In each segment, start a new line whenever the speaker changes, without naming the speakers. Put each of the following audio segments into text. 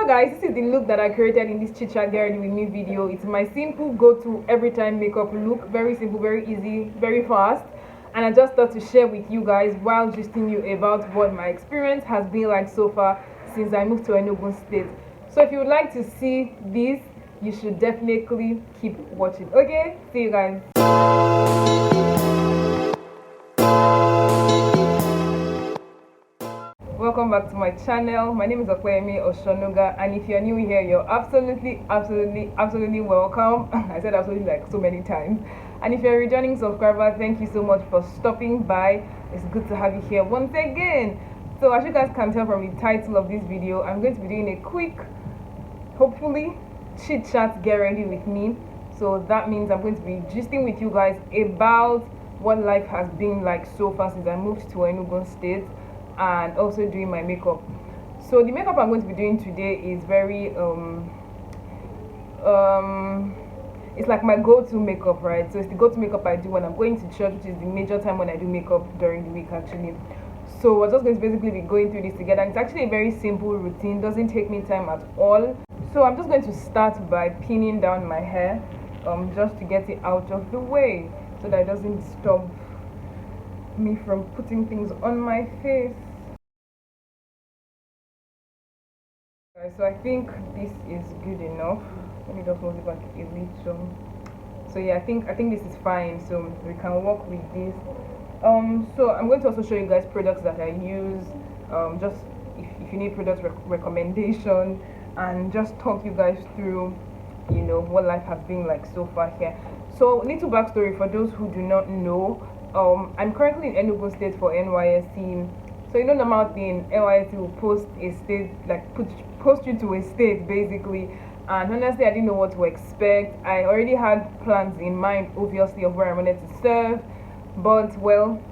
So guys, this is the look that I created in this chit-chat GRWM video. It's my simple go-to every time makeup look. Very simple, very easy, very fast. And I just thought to share with you guys while gisting you about what my experience has been like so far since I moved to Enugu State. So if you would like to see this, you should definitely keep watching. Okay, see you guys. Welcome back to my channel. My name is Oshanoga, and if you're new here, you're absolutely welcome. I said absolutely like so many times. And if you're a returning subscriber, thank you so much for stopping by. It's good to have you here once again. So as you guys can tell from the title of this video, I'm going to be doing a quick, hopefully, chit chat get ready with me. So that means I'm going to be gisting with you guys about what life has been like so far since I moved to Enugu State, and also doing my makeup. So the makeup I'm going to be doing today is very it's like my go-to makeup, right? So it's the go-to makeup I do when I'm going to church, which is the major time when I do makeup during the week actually. So we're just going to basically be going through this together. It's actually a very simple routine, doesn't take me time at all. So I'm just going to start by pinning down my hair just to get it out of the way so that it doesn't stop me from putting things on my face. So I think this is good enough. Let me just move it back a little. So yeah, I think this is fine. So we can work with this. So I'm going to also show you guys products that I use. Just if you need product recommendation, and just talk you guys through, you know, what life has been like so far here. So little backstory for those who do not know. I'm currently in Enugu State for NYSC. So you know, normal thing, NYSC will post a state, like post you to a state basically. And honestly, I didn't know what to expect. I already had plans in mind, obviously, of where I wanted to serve, but well,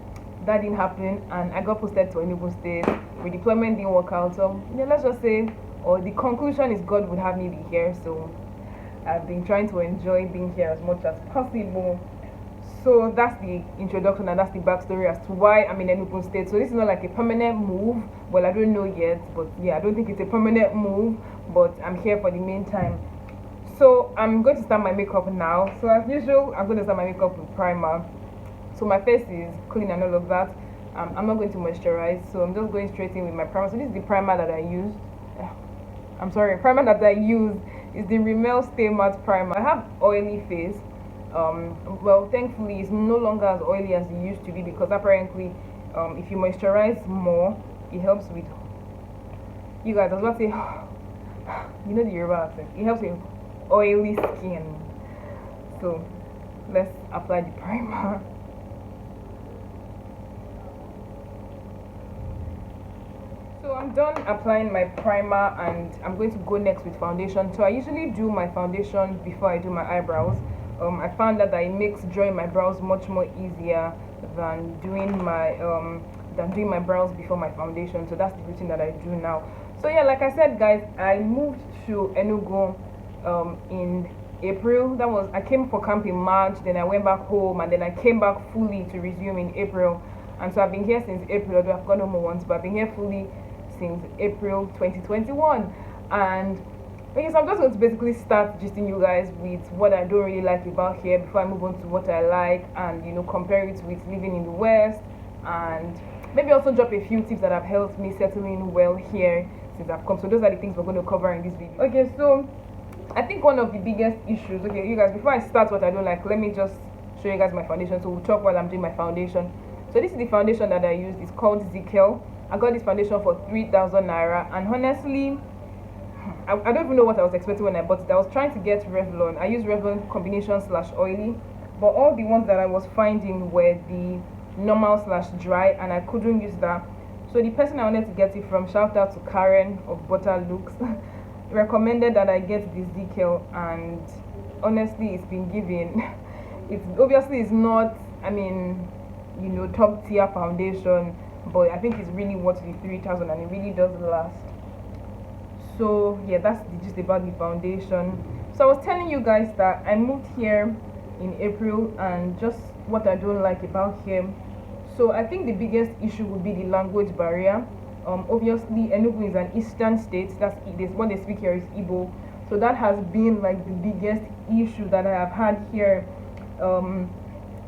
that didn't happen, and I got posted to Enugu State. Redeployment didn't work out. So yeah, let's just say, or the conclusion is God would have me be here. So I've been trying to enjoy being here as much as possible. So that's the introduction and that's the backstory as to why I'm in Enugu State. So this is not like a permanent move. Well, I don't know yet, but yeah, I don't think it's a permanent move, but I'm here for the meantime. So I'm going to start my makeup now. So as usual, I'm going to start my makeup with primer. So my face is clean and all of that. I'm not going to moisturize, so I'm just going straight in with my primer. So this is the primer that I used. Primer that I use is the Rimmel Stay Matte Primer. I have oily face. Well, thankfully it's no longer as oily as it used to be, because apparently if you moisturize more, it helps with, you guys, I was about to say you know the Yoruba accent, it helps with oily skin. So let's apply the primer. So I'm done applying my primer, and I'm going to go next with foundation. So I usually do my foundation before I do my eyebrows. I found that it makes drawing my brows much more easier than doing my brows before my foundation. So that's the routine that I do now. So yeah, like I said, guys, I moved to Enugu in April. I came for camp in March, then I went back home, and then I came back fully to resume in April. And so I've been here since April, although I've gone home once, but I've been here fully since April 2021. And okay, so I'm just going to basically start gisting you guys with what I don't really like about here before I move on to what I like, and you know, compare it with living in the West, and maybe also drop a few tips that have helped me settling well here since I've come. So those are the things we're going to cover in this video. Okay, so I think one of the biggest issues, okay, you guys, before I start what I don't like, let me just show you guys my foundation. So we'll talk while I'm doing my foundation. So this is the foundation that I used. It's called Zikel. I got this foundation for 3,000 naira, and honestly, I don't even know what I was expecting when I bought it. I was trying to get Revlon. I used Revlon combination / oily, but all the ones that I was finding were the normal / dry, and I couldn't use that. So the person I wanted to get it from, shout out to Karen of Butter Looks, recommended that I get this Zikel, and honestly, it's been giving. It's obviously it's not, I mean, you know, top tier foundation, but I think it's really worth the 3,000, and it really does last. So yeah, that's just about the foundation. So I was telling you guys that I moved here in April, and just what I don't like about here. So I think the biggest issue would be the language barrier. Obviously Enugu is an eastern state. That's what they speak here is Igbo. So that has been like the biggest issue that I have had here.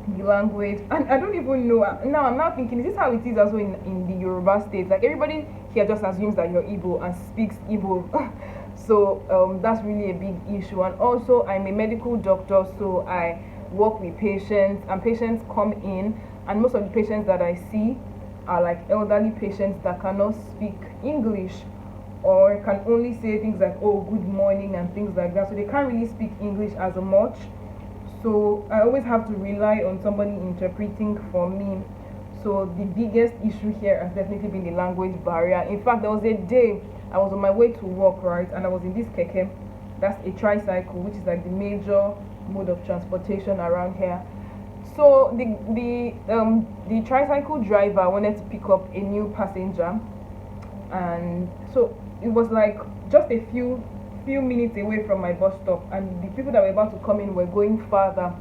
The language, and I don't even know now. I'm now thinking, is this how it is also in the Yoruba states? Like everybody here just assumes that you're Igbo and speaks Igbo. So that's really a big issue. And also I'm a medical doctor, so I work with patients, and patients come in, and most of the patients that I see are like elderly patients that cannot speak English, or can only say things like, oh, good morning and things like that, so they can't really speak English as much. So I always have to rely on somebody interpreting for me. So the biggest issue here has definitely been the language barrier. In fact, there was a day I was on my way to work, right, and I was in this keke. That's a tricycle, which is like the major mode of transportation around here. So the tricycle driver wanted to pick up a new passenger, and so it was like just a few minutes away from my bus stop, and the people that were about to come in were going farther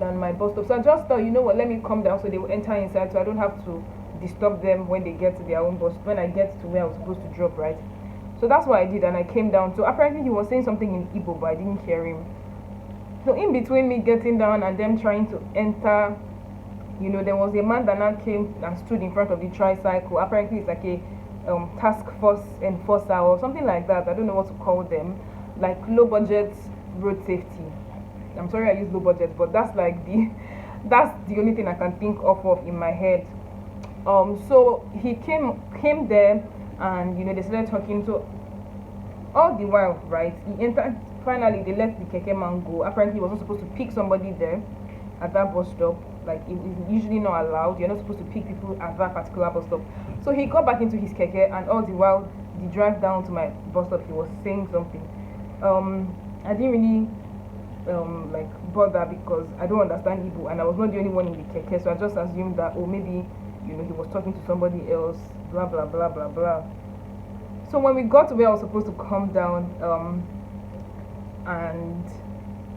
than my bus stop. So I just thought, you know what, let me come down so they will enter inside, so I don't have to disturb them when they get to their own bus, when I get to where I was supposed to drop, right? So that's what I did, and I came down. So apparently he was saying something in Igbo, but I didn't hear him. So in between me getting down and them trying to enter, there was a man that now came and stood in front of the tricycle. Apparently it's like a task force enforcer or something like that. I don't know what to call them, like low budget road safety. I'm sorry I use low budget, but that's like that's the only thing I can think of in my head. So he came there, and they started talking. So all the while, right, he entered. Finally they let the keke man go. Apparently he wasn't supposed to pick somebody there at that bus stop. Like, it is usually not allowed. You're not supposed to pick people at that particular bus stop. So he got back into his keke, and all the while the drive down to my bus stop, he was saying something. I didn't really like bother, because I don't understand Igbo, and I was not the only one in the keke, so I just assumed that, oh, maybe he was talking to somebody else, blah blah blah blah blah. So when we got to where I was supposed to come down, and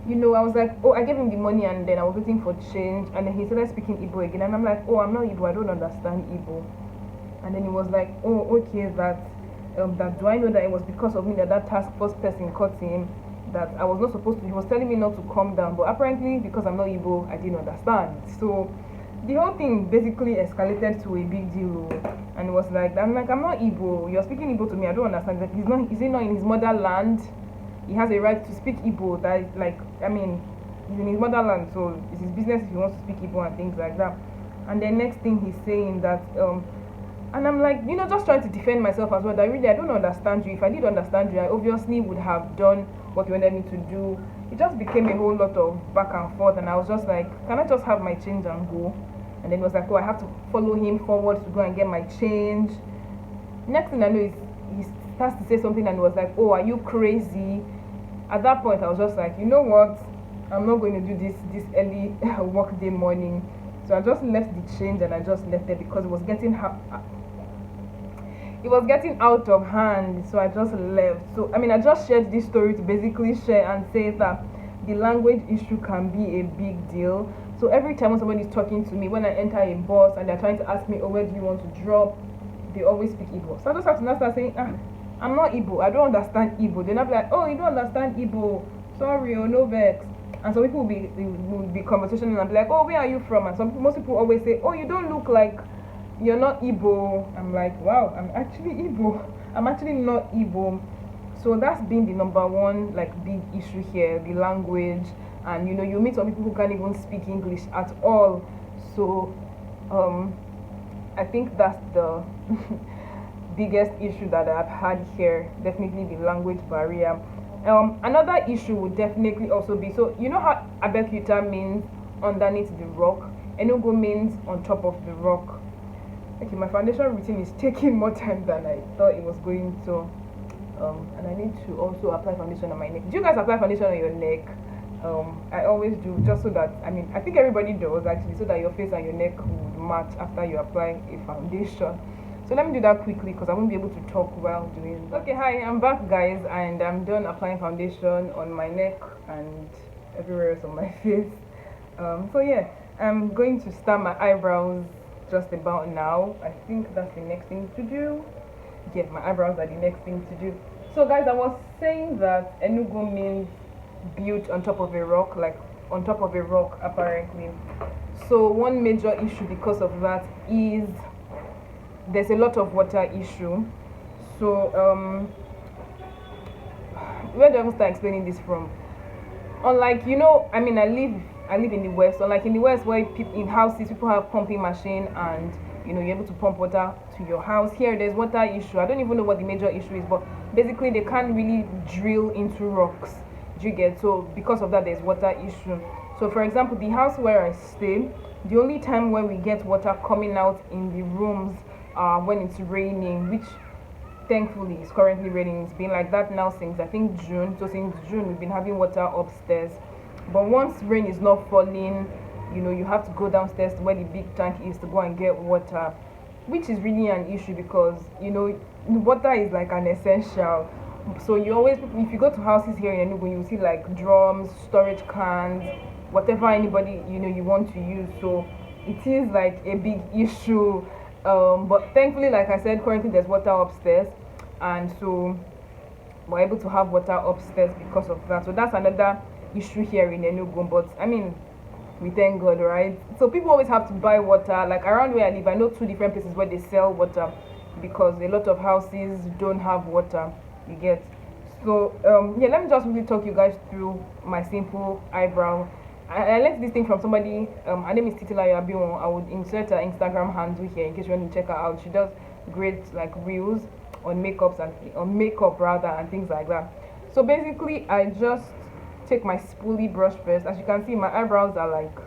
I was like, oh, I gave him the money, and then I was waiting for change, and then he started speaking Igbo again, and I'm like, oh, I'm not Igbo, I don't understand Igbo. And then he was like, oh, okay, that do I know that it was because of me that task force person caught him, that I was not supposed to, he was telling me not to calm down, but apparently because I'm not Igbo, I didn't understand. So the whole thing basically escalated to a big deal, and it was like, I'm not Igbo, you're speaking Igbo to me, I don't understand. Like, is he not in his motherland? He has a right to speak Igbo. That is like, he's in his motherland, so it's his business if he wants to speak Igbo and things like that. And the next thing he's saying that, and I'm like, just trying to defend myself as well, that really I don't understand you. If I did understand you, I obviously would have done what you wanted me to do. It just became a whole lot of back and forth, and I was just like, can I just have my change and go? And then it was like, oh, I have to follow him forward to go and get my change. Next thing I know is he starts to say something, and it was like, oh, are you crazy? At that point I was just like, you know what, I'm not going to do this early work day morning. So I just left the change, and I just left it because it was getting out of hand. So I just left. So I just shared this story to basically share and say that the language issue can be a big deal. So every time when somebody is talking to me, when I enter a bus and they're trying to ask me, oh, where do you want to drop, they always speak Igbo. So I just have to now start saying, I'm not Igbo, I don't understand Igbo. They'll not be like, oh, you don't understand Igbo, sorry, or no vex. And some people will be conversational and be like, oh, where are you from? And most people always say, oh, you don't look like you're not Igbo. I'm like, wow, I'm actually Igbo. I'm actually not Igbo. So that's been the number one like big issue here, the language. And you meet some people who can't even speak English at all. So I think that's the biggest issue that I've had here, definitely the language barrier. Another issue would definitely also be, so how Abeokuta means underneath the rock, Enugu means on top of the rock. Okay, my foundation routine is taking more time than I thought it was going to, and I need to also apply foundation on my neck. Do you guys apply foundation on your neck? I always do, just so that, I think everybody does actually, so that your face and your neck would match after you apply a foundation. So let me do that quickly because I won't be able to talk while doing that. Okay, hi, I'm back, guys, and I'm done applying foundation on my neck and everywhere else on my face. So yeah, I'm going to start my eyebrows just about now. I think that's the next thing to do. yeah, my eyebrows are the next thing to do. So guys, I was saying that Enugu means built on top of a rock, like on top of a rock apparently. So one major issue because of that is there's a lot of water issue. So where do I even start explaining this from? Unlike, I mean, I live in the west. Unlike in the west where in houses people have pumping machine, and you're able to pump water to your house. Here there's water issue. I don't even know what the major issue is, but basically they can't really drill into rocks. Do you get? So because of that there's water issue. So for example, the house where I stay, the only time when we get water coming out in the rooms when it's raining, which thankfully it's currently raining. It's been like that now since I think June. So since June we've been having water upstairs. But once rain is not falling, you have to go downstairs to where the big tank is to go and get water, which is really an issue because water is like an essential. So you always, if you go to houses here in Enugu, you see like drums, storage cans, whatever anybody you want to use. So it is like a big issue. But thankfully, like I said, currently there's water upstairs, and so we're able to have water upstairs because of that. So that's another issue here in Enugu. But I mean, we thank God, right? So people always have to buy water. Like around where I live, I know 2 different places where they sell water because a lot of houses don't have water. You get? So yeah, let me just really talk you guys through my simple eyebrow. I learned this thing from somebody. Her name is Titilayo Abiwon. I would insert her Instagram handle here in case you want to check her out. She does great like reels on makeups and on makeup rather and things like that. So basically, I just take my spoolie brush first. As you can see, my eyebrows are like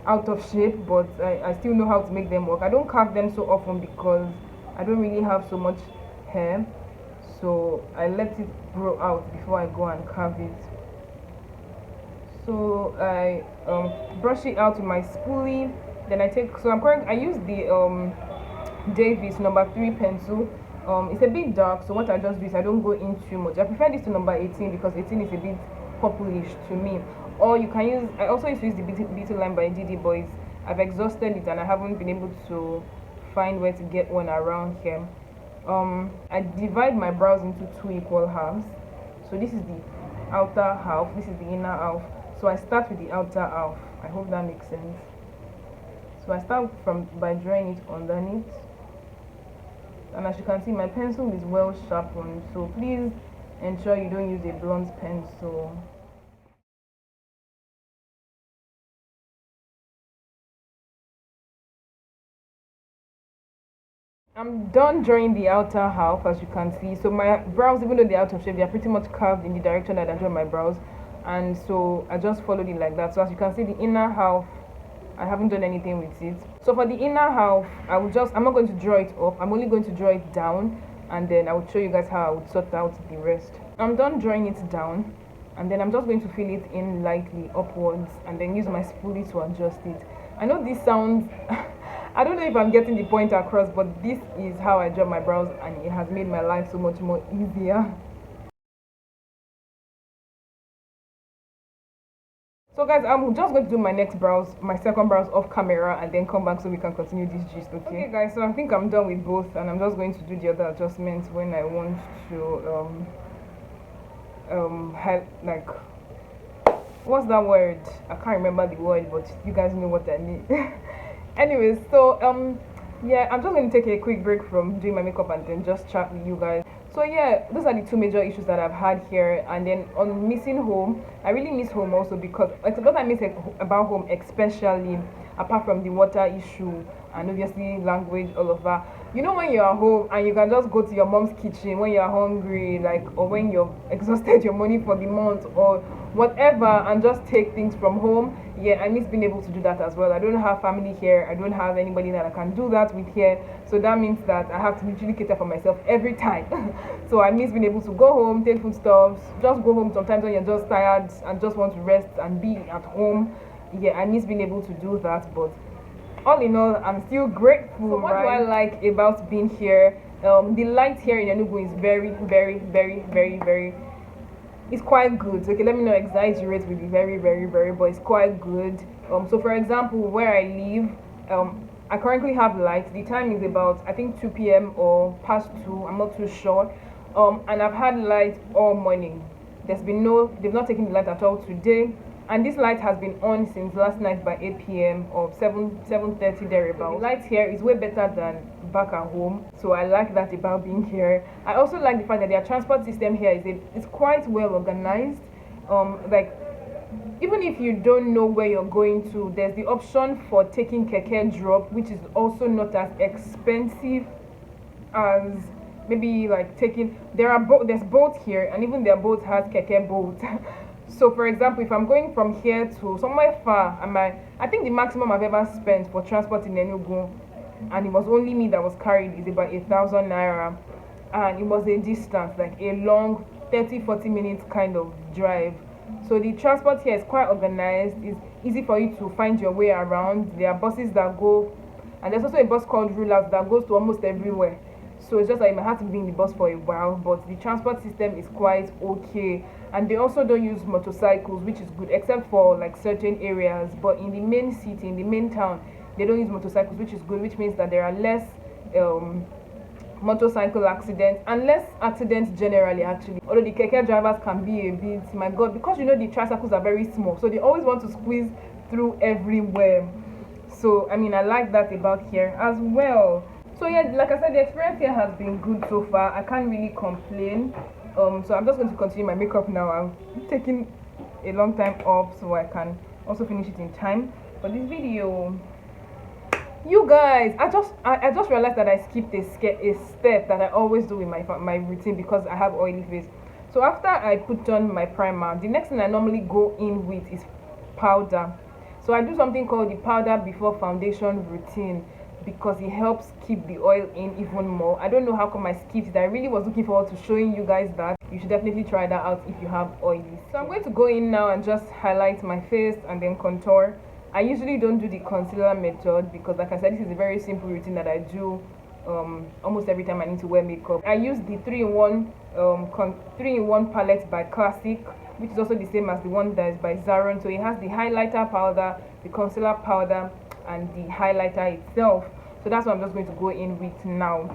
out of shape, but I still know how to make them work. I don't carve them so often because I don't really have so much hair, so I let it grow out before I go and carve it. So I brush it out with my spoolie. Then I use the Davis number 3 pencil. It's a bit dark, so what I just do is I don't go in too much. I prefer this to number 18 because 18 is a bit purplish to me. Or you can use, I also used to use the beauty line by Didi Boys. I've exhausted it and I haven't been able to find where to get one around here. I divide my brows into 2 equal halves. So this is the outer half, this is the inner half. So I start with the outer half. I hope that makes sense. So I start by drawing it underneath. And as you can see, my pencil is well sharpened. So please ensure you don't use a blunt pencil. I'm done drawing the outer half, as you can see. So my brows, even though they're out of shape, they're pretty much curved in the direction that I draw my brows. And so I just followed it like that. So as you can see, the inner half, I haven't done anything with it. So for the inner half, I'm not going to draw it up. I'm only going to draw it down, and then I will show you guys how I would sort out the rest. I'm done drawing it down, and then I'm just going to fill it in lightly upwards, and then use my spoolie to adjust it. I know this sounds I don't know if I'm getting the point across, but this is how I draw my brows, and it has made my life so much more easier. So guys, I'm just going to do my second brows off camera, and then come back so we can continue this gist, okay? Okay guys, so I think I'm done with both, and I'm just going to do the other adjustments when I want to have like, what's that word? I can't remember the word, but you guys know what I mean. Anyways, so yeah, I'm just going to take a quick break from doing my makeup and then just chat with you guys. So yeah, those are the 2 major issues that I've had here. And then on missing home, I really miss home also because like what I miss about home, especially apart from the water issue and obviously language, all of that. You know, when you're home and you can just go to your mom's kitchen when you're hungry, like, or when you're exhausted your money for the month or whatever, and just take things from home. Yeah, I miss being able to do that as well. I don't have family here. I don't have anybody that I can do that with here. So that means that I have to literally cater for myself every time. So I miss being able to go home, take foodstuffs, just go home sometimes when you're just tired and just want to rest and be at home. Yeah, I miss being able to do that. But all in all, I'm still grateful. So what do I like about being here? The light here in Enugu is very, very, very, very, very, it's quite good. Okay, let me not exaggerate with the very, very, very, but it's quite good. So for example, where I live, I currently have light. The time is about, I think, 2 p.m. or past 2. I'm not too sure. And I've had light all morning. They've not taken the light at all today. And this light has been on since last night by 8 p.m. or 7:30 thereabouts. The light here is way better than back at home, so I like that about being here. I also like the fact that their transport system here is quite well organized. Like, even if you don't know where you're going to, there's the option for taking keke drop, which is also not as expensive as maybe like taking. There's boat here, and even their boat has keke boat. So for example, if I'm going from here to somewhere far, I think the maximum I've ever spent for transport in Enugu, and it was only me that was carried, is about 1,000 naira, and it was a distance, like a long 30-40 minutes kind of drive. So the transport here is quite organized. It's easy for you to find your way around. There are buses that go, and there's also a bus called Rulers that goes to almost everywhere. So it's just like you might have to be in the bus for a while, but the transport system is quite okay. And they also don't use motorcycles, which is good, except for like certain areas. But in the main city, in the main town, they don't use motorcycles, which is good, which means that there are less motorcycle accidents and less accidents generally, actually. Although the keke drivers can be a bit, my god, because you know the tricycles are very small, so they always want to squeeze through everywhere. So I mean, I like that about here as well. So yeah, like I said, the experience here has been good so far. I can't really complain. So I'm just going to continue my makeup now. I'm taking a long time off so I can also finish it in time for this video. You guys, I just realized that I skipped a step that I always do in my routine because I have oily face. So after I put on my primer, the next thing I normally go in with is powder. So I do something called the powder before foundation routine because it helps keep the oil in even more. I don't know how come I skipped it. I really was looking forward to showing you guys that. You should definitely try that out if you have oily skin. So I'm going to go in now and just highlight my face and then contour. I usually don't do the concealer method because, like I said, this is a very simple routine that I do almost every time I need to wear makeup. I use the 3-in-1 palette by Classic, which is also the same as the one that is by Zaron. So it has the highlighter powder, the concealer powder, and the highlighter itself. So that's what I'm just going to go in with now.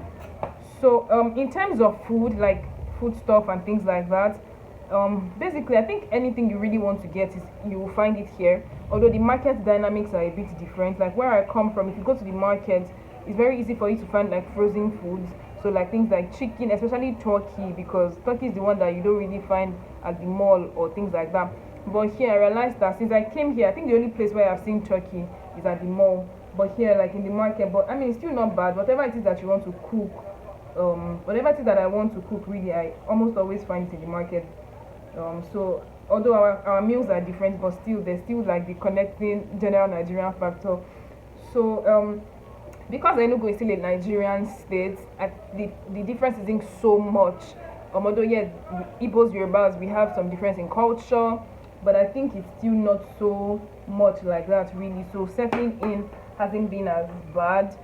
So in terms of food, like food stuff and things like that, basically I think anything you really want to get is you will find it here, although the market dynamics are a bit different. Like where I come from, if you go to the market, it's very easy for you to find like frozen foods, so like things like chicken, especially turkey, because turkey is the one that you don't really find at the mall or things like that. But here I realized that since I came here, I think the only place where I've seen turkey is at the mall. But here, like in the market, but I mean, it's still not bad. Whatever it is that you want to cook, whatever it is that I want to cook, really, I almost always find it in the market. So although our meals are different, but still there's still like the connecting general Nigerian factor. So because Enugu is still a Nigerian state, the difference isn't so much. Although yeah, Igbos, Yorubas, we have some difference in culture, but I think it's still not so much like that really. So settling in hasn't been as bad,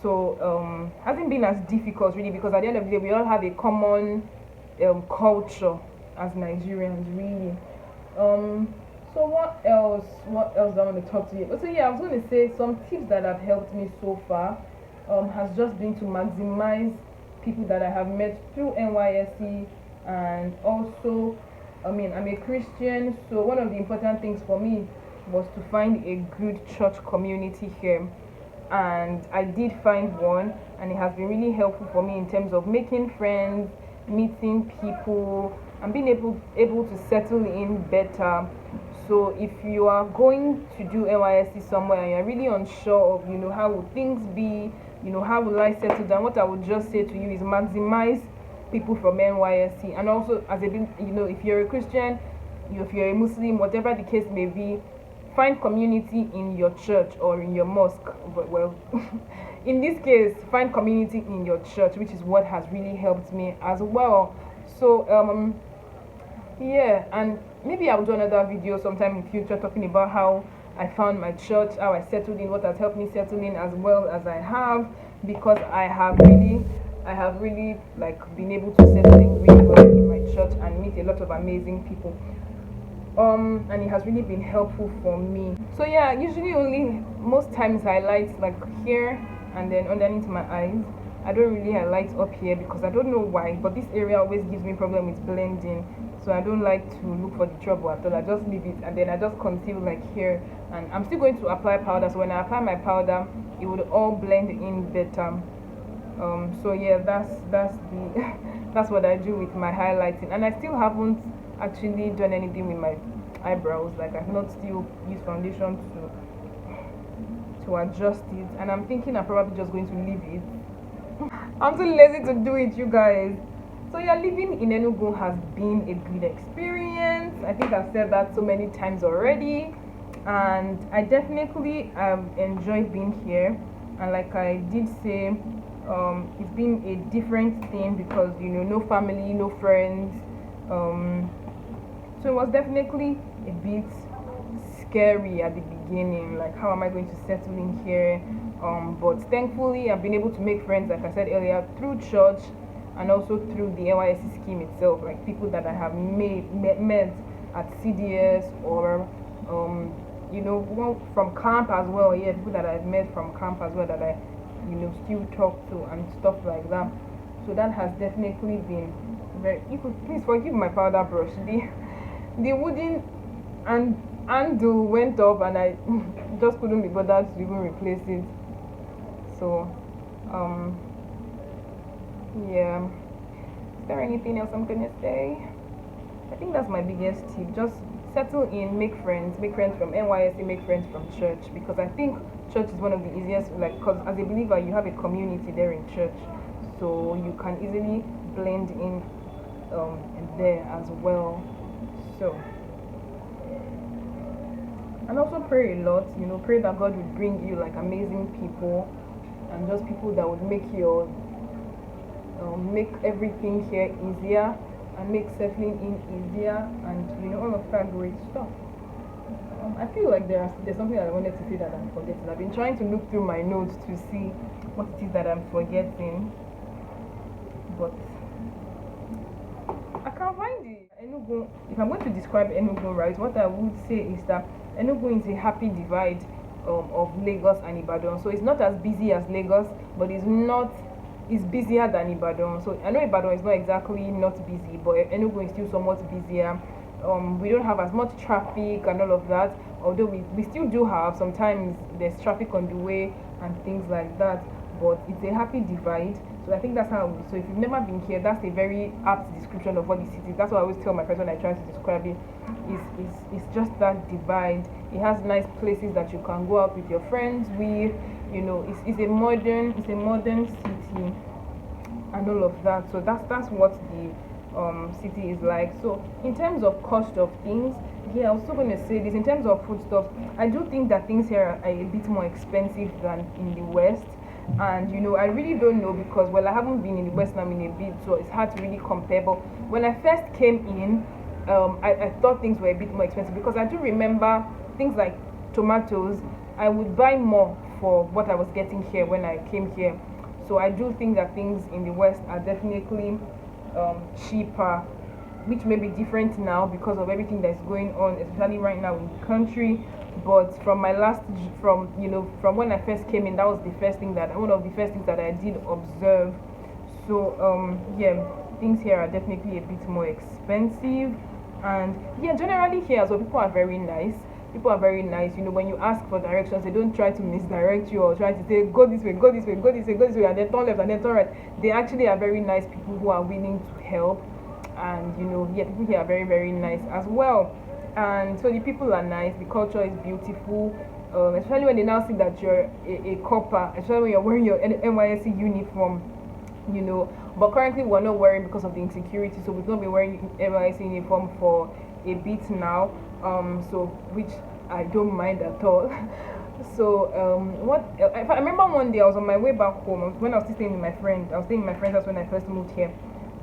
so hasn't been as difficult really, because at the end of the day we all have a common culture as Nigerians really. So what else do I want to talk to you? So yeah, I was going to say some tips that have helped me so far has just been to maximize people that I have met through NYSC, and also I mean, I'm a Christian, so one of the important things for me was to find a good church community here, and I did find one, and it has been really helpful for me in terms of making friends, meeting people, and being able to settle in better. So if you are going to do NYSC somewhere and you're really unsure of, you know, how would things be, you know, how will I settle down, what I would just say to you is maximize people from NYSC. And also, as a, you know, if you're a Christian, if you're a Muslim, whatever the case may be, find community in your church or in your mosque. But well, in this case, find community in your church, which is what has really helped me as well. So yeah, and maybe I'll do another video sometime in future talking about how I found my church, how I settled in, what has helped me settle in as well as I have, because I have really like been able to settle in really well in my church and meet a lot of amazing people. And it has really been helpful for me. So yeah, usually only most times highlight like here and then underneath my eyes. I don't really highlight up here because I don't know why, but this area always gives me problem with blending. So I don't like to look for the trouble at all. I just leave it and then I just conceal like here. And I'm still going to apply powder. So when I apply my powder, it would all blend in better. So yeah, that's the that's what I do with my highlighting, and I still haven't actually done anything with my eyebrows. Like I've not still used foundation to adjust it, and I'm thinking I'm probably just going to leave it. I'm too lazy to do it, you guys. So yeah, living in Enugu has been a good experience. I think I've said that so many times already, and I definitely enjoy being here. And like I did say, it's been a different thing because no family, no friends. So it was definitely a bit scary at the beginning, like how am I going to settle in here? But thankfully I've been able to make friends, like I said earlier, through church and also through the NYSC scheme itself, like people that I have met at CDS or from camp as well. Yeah, people that I've met from camp as well that I still talk to and stuff like that. So that has definitely been very. You could please forgive my powder brush. The wooden handle went off and I just couldn't be bothered to even replace it. So yeah. Is there anything else I'm gonna say? I think that's my biggest tip. Just settle in, make friends from NYSC, make friends from church, because I think church is one of the easiest, like, because as a believer you have a community there in church, so you can easily blend in there as well. So, and also pray a lot, pray that God would bring you like amazing people and just people that would make make everything here easier and make settling in easier, and all of that great stuff. I feel like there's something that I wanted to say that I'm forgetting. I've been trying to look through my notes to see what it is that I'm forgetting, but I can't find it. Enugu, if I'm going to describe Enugu, right, what I would say is that Enugu is a happy divide of Lagos and Ibadan. So it's not as busy as Lagos, but it's busier than Ibadan. So I know Ibadan is not exactly not busy, but Enugu is still somewhat busier. We don't have as much traffic and all of that, although we still do have, sometimes there's traffic on the way and things like that, but it's a happy divide. So I think that's how, so if you've never been here, that's a very apt description of what the city is. That's what I always tell my friends when I try to describe it. It's just that divide. It has nice places that you can go out with your friends with. It's a modern city and all of that. So that's what the city is like. So in terms of cost of things, yeah, I was also going to say this. In terms of foodstuff, I do think that things here are a bit more expensive than in the West. And I really don't know because, well, I haven't been in the West now in a bit, so it's hard to really compare. But when I first came in, I thought things were a bit more expensive because I do remember things like tomatoes. I would buy more for what I was getting here when I came here. So I do think that things in the West are definitely cheaper, which may be different now because of everything that's going on, especially right now in the country. But from when I first came in, that was one of the first things that I did observe. So yeah, things here are definitely a bit more expensive, and yeah, generally here as well, people are very nice. When you ask for directions, they don't try to misdirect you or try to say go this way, go this way, go this way, go this way, and then turn left and then turn right. They actually are very nice people who are willing to help, and yeah, people here are very, very nice as well. And so the people are nice, the culture is beautiful, especially when they now see that you're a copper, especially when you're wearing your NYSC uniform, But currently we're not wearing because of the insecurity, so we've not been wearing NYSC uniform for a bit now, so which I don't mind at all. So I remember one day I was on my way back home when I was still staying with my friend. I was staying with my friend. That's when I first moved here.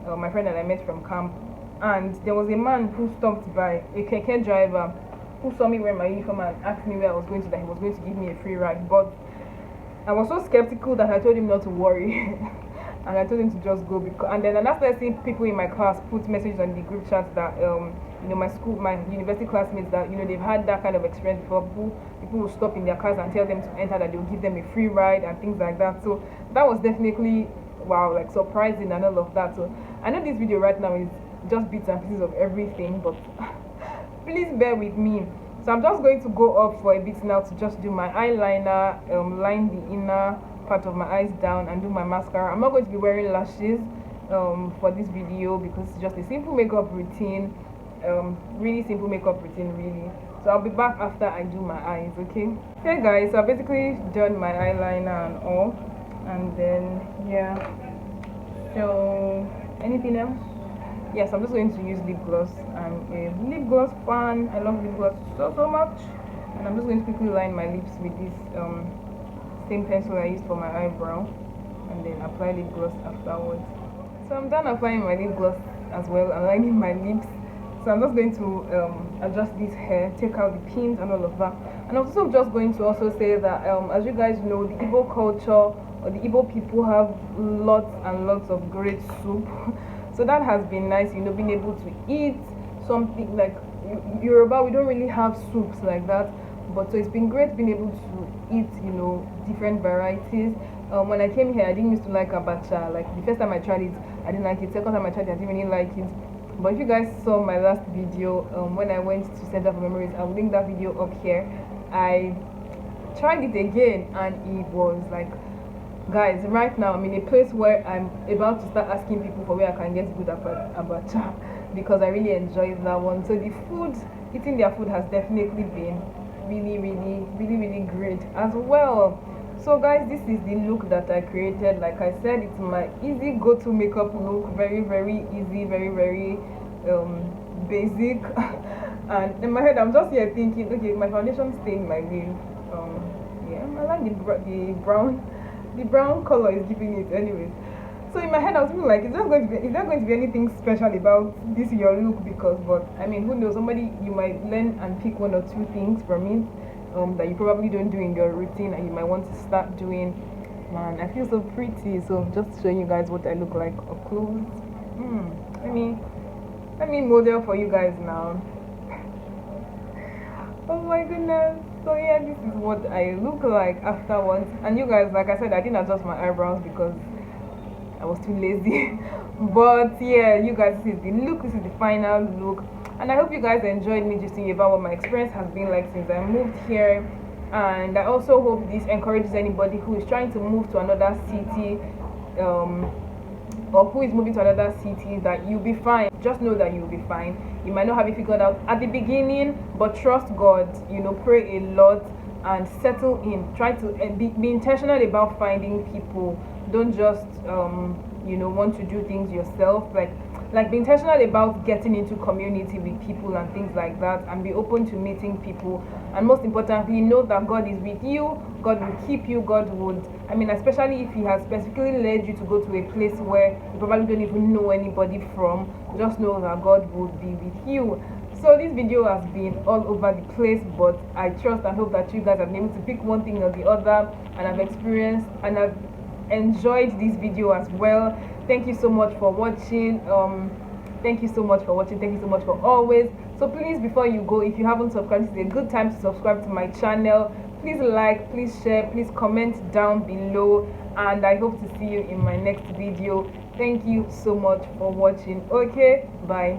My friend that I met from camp, and there was a man who stopped by, a keke driver, who saw me wearing my uniform and asked me where I was going to, that he was going to give me a free ride. But I was so skeptical that I told him not to worry. and I told him to just go. Because, and then I started seeing people in my class put messages on the group chat that my university classmates, that they've had that kind of experience before. People will stop in their cars and tell them to enter, that they'll give them a free ride and things like that. So that was definitely wow, like surprising and all of that. So I know this video right now is just bits and pieces of everything, but please bear with me. So I'm just going to go up for a bit now to just do my eyeliner, line the inner part of my eyes down, and do my mascara. I'm not going to be wearing lashes for this video because it's just a simple makeup routine, really simple makeup routine really. So I'll be back after I do my eyes. Okay guys, so I've basically done my eyeliner and all, and then yeah, so anything else? Yes, I'm just going to use lip gloss. I'm a lip gloss fan. I love lip gloss so much, and I'm just going to quickly line my lips with this same pencil I used for my eyebrow, and then apply lip gloss afterwards. So I'm done applying my lip gloss as well and lining my lips. So I'm just going to adjust this hair, take out the pins and all of that. And I'm also just going to also say that as you guys know, the Igbo culture, or the Igbo people, have lots and lots of great soup. So that has been nice, being able to eat something like Yoruba. We don't really have soups like that, but so it's been great being able to eat, different varieties. When I came here, I didn't used to like abacha. Like the first time I tried it, I didn't like it. Second time I tried it, I didn't really like it. But if you guys saw my last video, when I went to Center for Memories, I'll link that video up here. I tried it again, and it was like, guys, right now I'm in a place where I'm about to start asking people for where I can get good abacha, because I really enjoyed that one. So the food, eating their food has definitely been really great as well. So guys, this is the look that I created. Like I said, it's my easy go-to makeup look, very easy, very basic. And in my head I'm just here thinking, okay, my foundation stained my nail. Yeah, I like the brown color is giving it anyways. So in my head I was thinking, like, is there going to be anything special about this your look? Because, but I mean, who knows, somebody, you might learn and pick one or two things from it that you probably don't do in your routine, and you might want to start doing. Man, I feel so pretty. So just showing you guys what I look like up close. Let me model for you guys now. Oh my goodness. So yeah, this is what I look like afterwards. And you guys, like I said, I didn't adjust my eyebrows because I was too lazy. But yeah, you guys, this is the look, this is the final look. And I hope you guys enjoyed me just thinking about what my experience has been like since I moved here. And I also hope this encourages anybody who is trying to move to another city, or who is moving to another city, that you'll be fine. Just know that you'll be fine. You might not have it figured out at the beginning, but trust God, pray a lot and settle in. Try to be intentional about finding people. Don't just want to do things yourself. Like be intentional about getting into community with people and things like that, and be open to meeting people. And most importantly, know that God is with you. God will keep you. God would, especially if He has specifically led you to go to a place where you probably don't even know anybody from, just know that God would be with you. So this video has been all over the place, but I trust and hope that you guys have been able to pick one thing or the other, and I've experienced and I've enjoyed this video as well. Thank you so much for watching. Thank you so much for watching. Thank you so much for always. So please, before you go, if you haven't subscribed, this is a good time to subscribe to my channel. Please like, please share, please comment down below, and I hope to see you in my next video. Thank you so much for watching. Okay, bye.